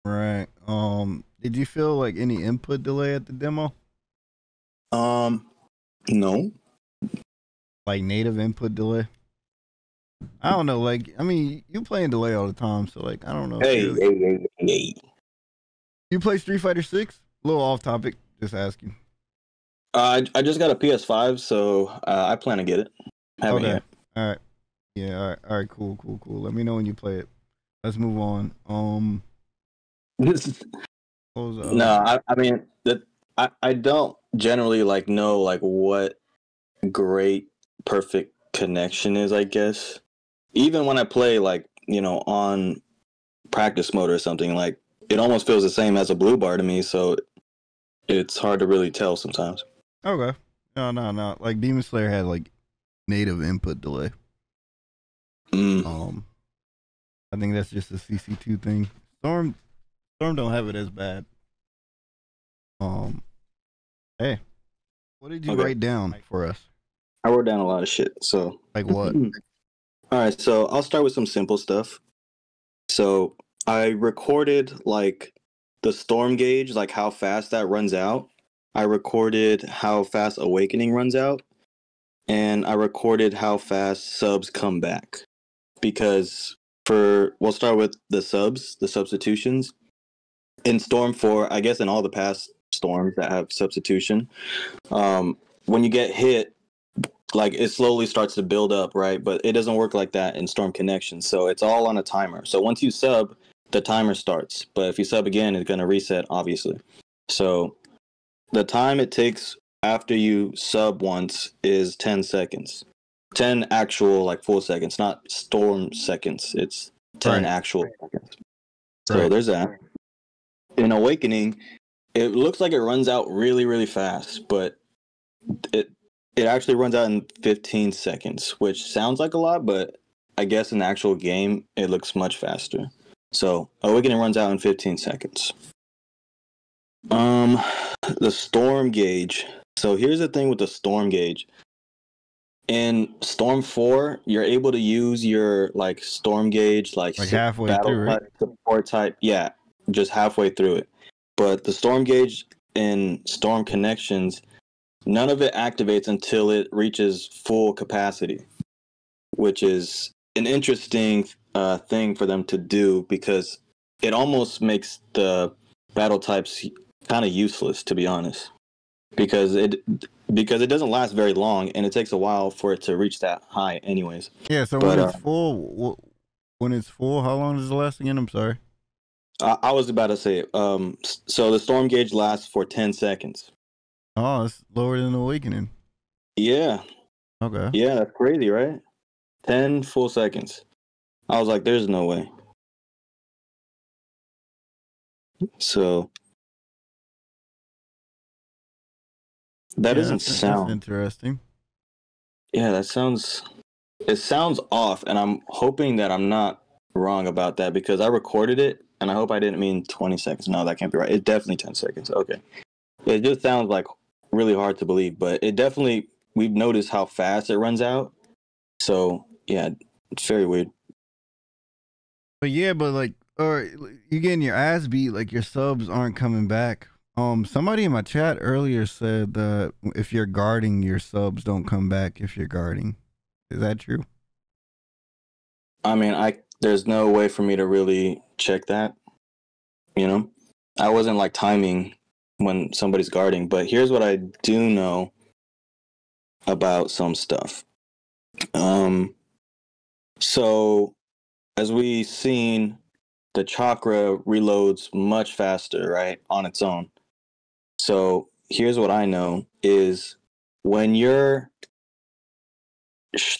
Right. Did you feel like any input delay at the demo? Um, no. Like native input delay? I don't know. Like, I mean, you play in delay all the time, so like, I don't know if Hey, you're. hey, hey, hey. You play Street Fighter 6? A little off topic. Just asking. I just got a PS5, so I plan to get it. Haven't Okay. yet. All right. Yeah. All right. All right. Cool. Cool. Cool. Let me know when you play it. Let's move on. What was the other No, one? I mean that I don't generally like know like what great perfect connection is, I guess. Even when I play like, on practice mode or something, like it almost feels the same as a blue bar to me, so it's hard to really tell sometimes. Okay. No, no, no. Like Demon Slayer had like native input delay. Mm. I think that's just a CC2 thing. Storm don't have it as bad. Um, hey, what did you Okay. write down for us? I wrote down a lot of shit, so Like what? all right, so I'll start with some simple stuff. So I recorded like the storm gauge, like how fast that runs out. I recorded how fast awakening runs out, and I recorded how fast subs come back. Because we'll start with the subs, the substitutions. In Storm 4, I guess in all the past storms that have substitution, when you get hit, like it slowly starts to build up, right? But it doesn't work like that in Storm Connection. So it's all on a timer. So once you sub, the timer starts. But if you sub again, it's going to reset, obviously. So the time it takes after you sub once is 10 seconds. 10 actual, like, full seconds, not storm seconds. It's 10 Right. actual seconds. So Right. there's that. In Awakening, it looks like it runs out really, really fast, but it it actually runs out in 15 seconds, which sounds like a lot, but I guess in the actual game, it looks much faster. So Awakening runs out in 15 seconds. The storm gauge. So here's the thing with the storm gauge. In Storm 4, you're able to use your like storm gauge, like halfway battle through, right? type, support type. Yeah, just halfway through it. But the storm gauge in Storm Connections, none of it activates until it reaches full capacity, which is an interesting thing for them to do because it almost makes the battle types kind of useless, to be honest, because it doesn't last very long and it takes a while for it to reach that high, anyways. Yeah. So when But it's full, how long does it last again? I'm sorry. I was about to say, so the storm gauge lasts for 10 seconds. Oh, it's lower than Awakening. Yeah, Okay. yeah, that's crazy, right? 10 full seconds. I was like, there's no way. So that doesn't That's sound. interesting. Yeah, that sounds. It sounds off, and I'm hoping that I'm not wrong about that because I recorded it, and I hope I didn't mean 20 seconds. No, that can't be right. It's definitely 10 seconds. Okay. It just sounds like really hard to believe, but it definitely, we've noticed how fast it runs out. So, yeah, it's very weird. But yeah, but like, or you getting your ass beat, like your subs aren't coming back. Somebody in my chat earlier said that if you're guarding, your subs don't come back if you're guarding. Is that true? I mean, there's no way for me to really check that, you know? I wasn't like timing when somebody's guarding, but here's what I do know about some stuff. So as we seen, the chakra reloads much faster, right, on its own. So here's what I know is when you're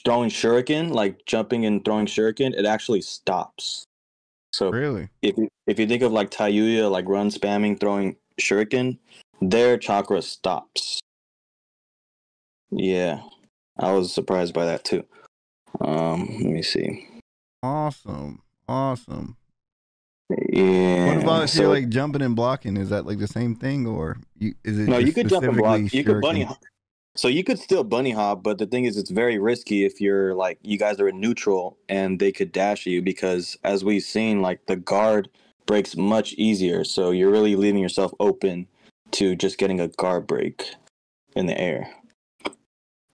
throwing shuriken, like jumping and throwing shuriken, it actually stops. So Really? if you think of like Tayuya, like run spamming, throwing shuriken, their chakra stops. Yeah, I was surprised by that too. Let me see. Awesome. Awesome. Yeah. What about if you're So like jumping and blocking? Is that like the same thing, or is it no, you just could jump and block. specifically You could bunny. shuriken? So you could still bunny hop, but the thing is, it's very risky if you're like you guys are in neutral and they could dash you because as we've seen, like the guard breaks much easier. So you're really leaving yourself open to just getting a guard break in the air.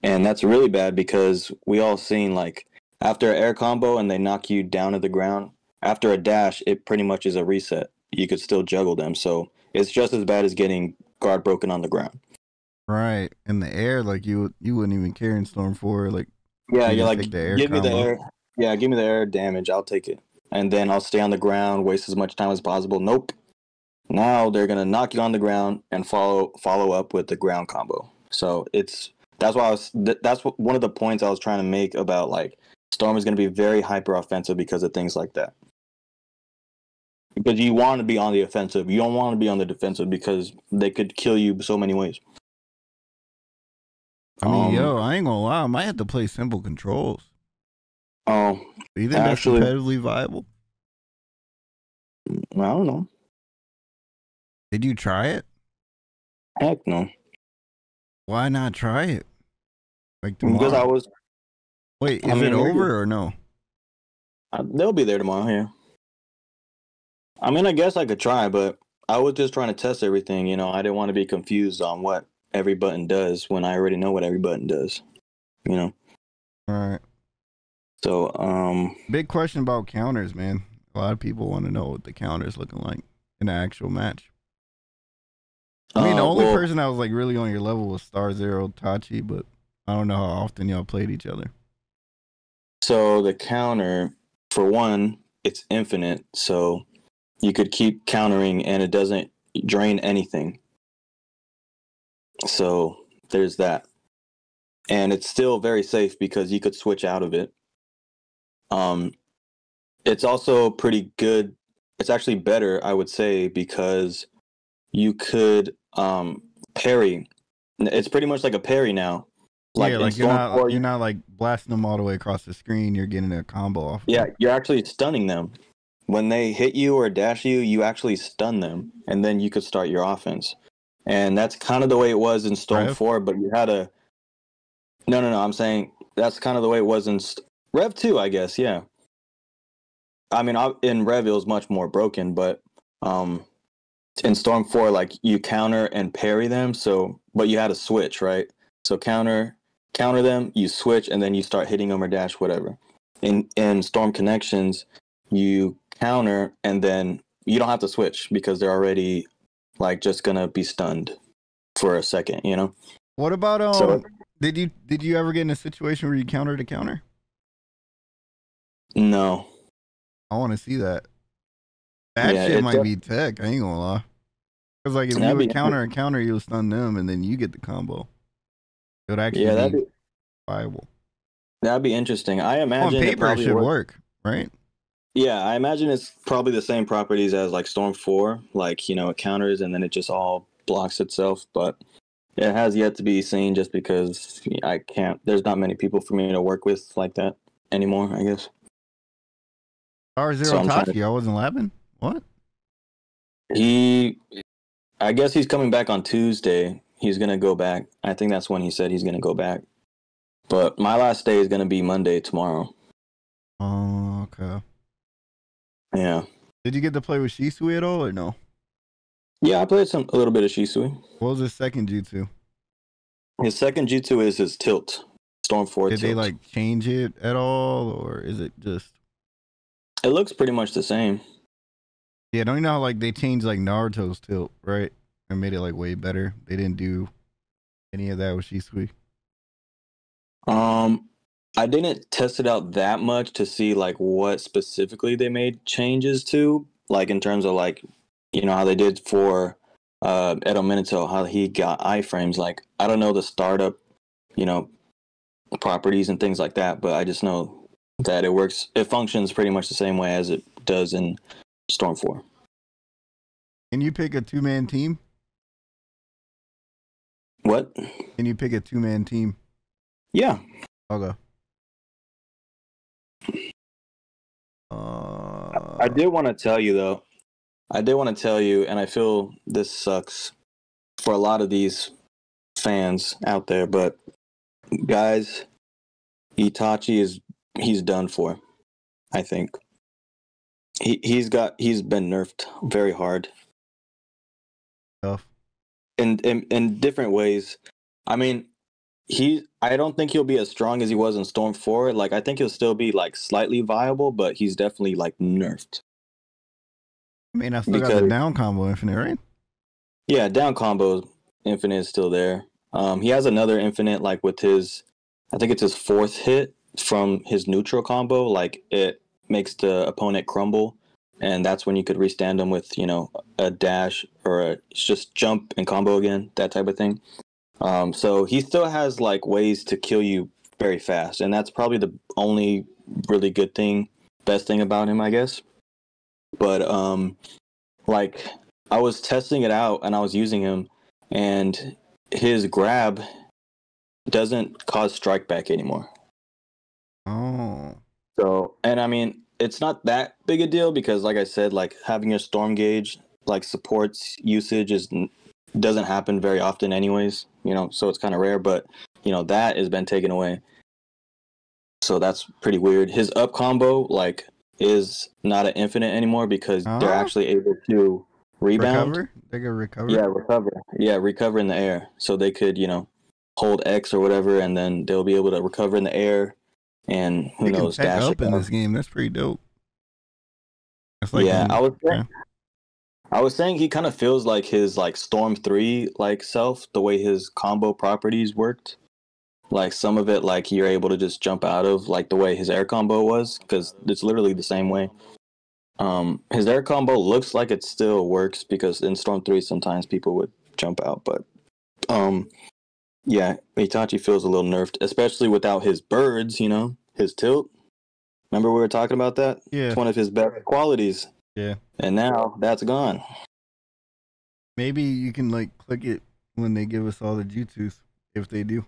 And that's really bad because we all seen like after an air combo and they knock you down to the ground, after a dash, it pretty much is a reset. You could still juggle them. So it's just as bad as getting guard broken on the ground. Right. In the air, like you wouldn't even care in Storm 4. Like, Yeah, you you're just like, take the air give me the combo. air. Yeah, give me the air damage. I'll take it. And then I'll stay on the ground, waste as much time as possible. Nope. Now they're gonna knock you on the ground and follow up with the ground combo. So that's why that's one of the points I was trying to make about like Storm is gonna be very hyper offensive because of things like that. Because you want to be on the offensive, you don't want to be on the defensive because they could kill you so many ways. I mean, I ain't gonna lie. I might have to play simple controls. Oh, do you think that's competitively viable? I don't know. Did you try it? Heck no. Why not try it? Like tomorrow? Because I was. Wait, is it over or no? They'll be there tomorrow. Yeah. I mean, I guess I could try, but I was just trying to test everything. You know, I didn't want to be confused on what every button does when I already know what every button does. You know. All right. So, big question about counters, man. A lot of people want to know what the counters looking like in an actual match. I mean, the only person that was like really on your level was Star Zero Tachi, but I don't know how often y'all played each other. So the counter, for one, it's infinite, so you could keep countering and it doesn't drain anything. So there's that. And it's still very safe because you could switch out of it. It's also pretty good. It's actually better, I would say, because you could parry. It's pretty much like a parry now. Like, yeah, like you're not like blasting them all the way across the screen. You're getting a combo off. Yeah, you're actually stunning them. When they hit you or dash you, you actually stun them, and then you could start your offense. And that's kind of the way it was in Storm 4, but you had a... No, I'm saying that's kind of the way it was in Rev 2, I guess, yeah. I mean, in Rev, it was much more broken, but in Storm 4, like, you counter and parry them, but you had a switch, right? So counter them, you switch, and then you start hitting them or dash, whatever. In Storm Connections, you counter, and then you don't have to switch because they're already, like, just gonna be stunned for a second, you know? What about, did you ever get in a situation where you countered a counter? No. I want to see that. That shit might be tech. I ain't gonna lie. Because like if you would counter a counter, you'll stun them, and then you get the combo. It would actually be viable. That'd be interesting. I imagine on paper it should work, right? Yeah, I imagine it's probably the same properties as like Storm 4, like, you know, it counters and then it just all blocks itself, but it has yet to be seen just because there's not many people for me to work with like that anymore, I guess. R0 Tachi, I wasn't laughing. What? I guess he's coming back on Tuesday. He's going to go back. I think that's when he said he's going to go back. But my last day is going to be Monday tomorrow. Oh, okay. Yeah. Did you get to play with Shisui at all or no? Yeah, I played a little bit of Shisui. What was his second jutsu? His second jutsu is his tilt. Storm 4 tilt. Did they like change it at all, or is it just... It looks pretty much the same. Yeah, don't you know how like they changed like Naruto's tilt, right? And made it like way better. They didn't do any of that with Shisui. I didn't test it out that much to see like what specifically they made changes to, like in terms of like, you know, how they did for Edo Minato, how he got iframes. Like, I don't know the startup, you know, properties and things like that, but I just know that it functions pretty much the same way as it does in Storm 4. Can you pick a 2-man team? What? Can you pick a 2-man team? Yeah. Okay. I did want to tell you though. And I feel this sucks for a lot of these fans out there, but guys, Itachi he's done for, I think. He's been nerfed very hard Tough. in different ways. I mean, I don't think he'll be as strong as he was in Storm 4. Like I think he'll still be like slightly viable, but he's definitely like nerfed. I mean, I still got the Because down combo infinite, right? yeah, down combo infinite is still there. He has another infinite like with his, I think it's his fourth hit from his neutral combo. Like it makes the opponent crumble, and that's when you could restand him with a dash or a just jump and combo again, that type of thing. So he still has like ways to kill you very fast, and that's probably the only really good thing, best thing about him, I guess. But like I was testing it out and I was using him, and his grab doesn't cause strike back anymore. Oh. So, and I mean, it's not that big a deal because, like I said, like having your storm gauge like supports usage doesn't happen very often, anyways. So it's kind of rare. But that has been taken away. So that's pretty weird. His up combo like is not an infinite anymore because they're actually able to rebound. Recover? They can recover? Yeah, recover. Yeah, recover in the air. So they could, hold X or whatever, and then they'll be able to recover in the air. And who knows, can tech dash up in this game. That's pretty dope. That's like yeah, I was saying he kind of feels like his like Storm 3 like self, the way his combo properties worked. Like some of it, like you're able to just jump out of, like the way his air combo was, because it's literally the same way. His air combo looks like it still works because in Storm 3 sometimes people would jump out, but yeah, Itachi feels a little nerfed, especially without his birds, his tilt. Remember we were talking about that? Yeah. It's one of his best qualities. Yeah. And now that's gone. Maybe you can like click it when they give us all the jutsus, if they do.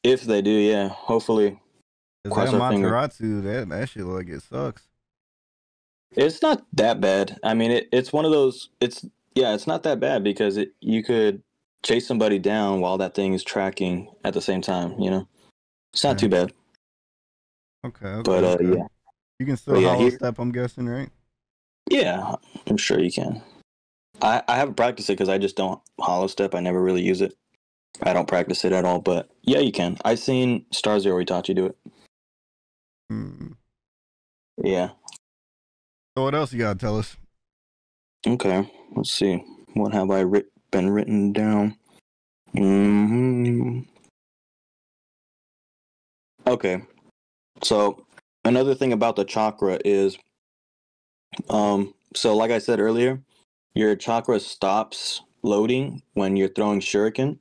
If they do, yeah. Hopefully. Because that Materatsu, that shit like it sucks. It's not that bad. I mean, it's one of those. It's not that bad because you could chase somebody down while that thing is tracking at the same time. It's not too bad. Okay. But yeah, you can still hollow step. I'm guessing, right? Yeah, I'm sure you can. I haven't practiced it because I just don't hollow step. I never really use it. I don't practice it at all. But yeah, you can. I've seen Star Zero Itachi do it. Yeah. So what else you gotta tell us? Okay, let's see. What have I been written down? Okay, so another thing about the chakra is, so like I said earlier, your chakra stops loading when you're throwing shuriken.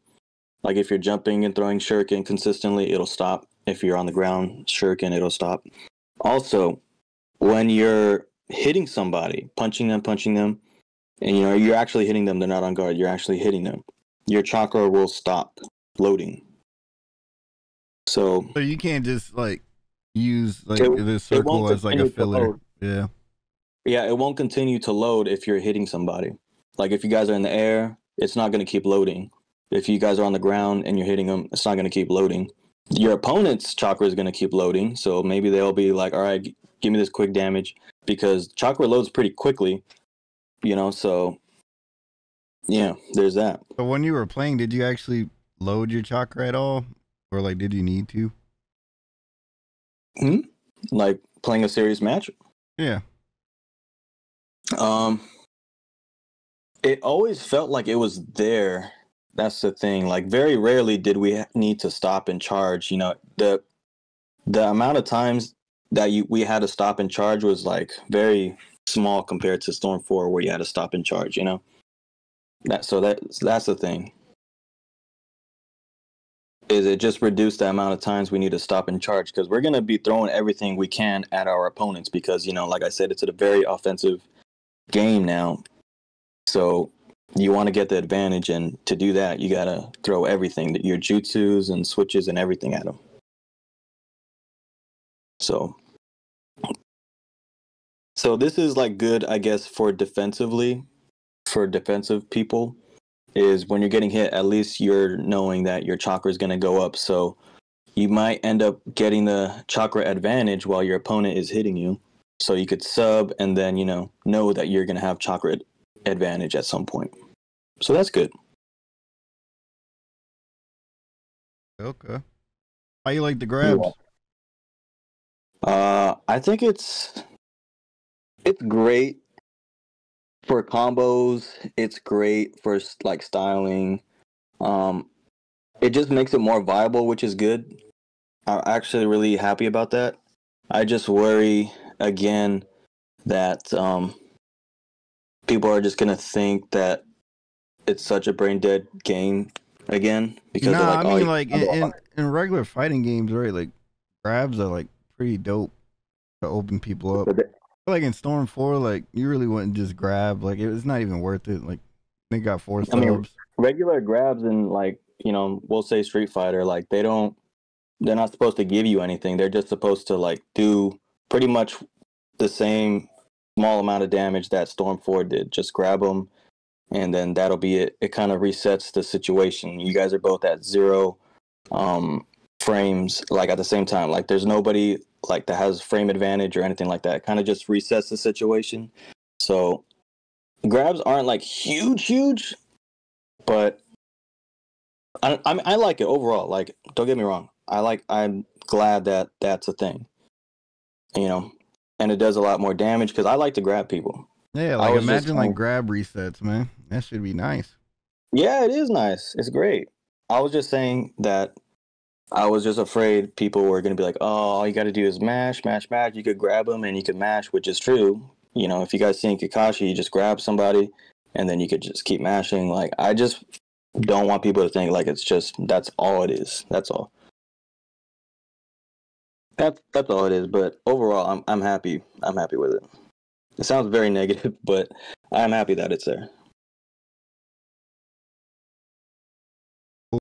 Like if you're jumping and throwing shuriken consistently, it'll stop. If you're on the ground, shuriken, it'll stop. Also, when you're hitting somebody, punching them, and you're actually hitting them, they're not on guard, you're actually hitting them, your chakra will stop loading. So you can't just like use like this circle as like a filler. Yeah. Yeah, it won't continue to load if you're hitting somebody. Like if you guys are in the air, it's not going to keep loading. If you guys are on the ground and you're hitting them, it's not going to keep loading. Your opponent's chakra is going to keep loading, so maybe they'll be like, all right, give me this quick damage, because chakra loads pretty quickly, so yeah, there's that. So when you were playing, did you actually load your chakra at all? Or like, did you need to? Like playing a serious match? Yeah. It always felt like it was there. That's the thing. Like very rarely did we need to stop and charge. The amount of times that we had to stop and charge was like very small compared to Storm 4 where you had to stop and charge, That's the thing. Is it just reduced the amount of times we need to stop and charge, because we're going to be throwing everything we can at our opponents because, like I said, it's a very offensive game now. So you want to get the advantage, and to do that, you got to throw everything, your jutsus and switches and everything at them. So this is like good, I guess, for defensive people, is when you're getting hit, at least you're knowing that your chakra is going to go up. So you might end up getting the chakra advantage while your opponent is hitting you. So you could sub and then, know that you're going to have chakra advantage at some point. So that's good. Okay. How you like the grabs? I think it's great for combos. It's great for like styling. It just makes it more viable, which is good. I'm actually really happy about that. I just worry again that people are just gonna think that it's such a brain dead game again because they're Nah, like, I oh, mean like in regular fighting games, right? Like grabs are like pretty dope to open people up. Like in Storm 4, like you really wouldn't just grab. Like it's not even worth it. Like they got 4 I mean, subs. regular grabs and like we'll say Street Fighter, like they're not supposed to give you anything. They're just supposed to like do pretty much the same small amount of damage that Storm 4 did. Just grab them, and then that'll be it. It kind of resets the situation. You guys are both at 0 frames, like at the same time. Like there's nobody like that has frame advantage or anything like that. It kind of just resets the situation. So grabs aren't like huge, but I like it overall. Like, don't get me wrong. I'm glad that that's a thing. And it does a lot more damage because I like to grab people. Yeah, I like was just imagine like grab resets, man. That should be nice. Yeah, it is nice. It's great. I was just saying that I was just afraid people were going to be like, oh, all you got to do is mash. You could grab them and you could mash, which is true. If you guys seen Kakashi, you just grab somebody and then you could just keep mashing. Like, I just don't want people to think like it's just that's all it is. That's all. That's all it is. But overall, I'm happy. I'm happy with it. It sounds very negative, but I'm happy that it's there.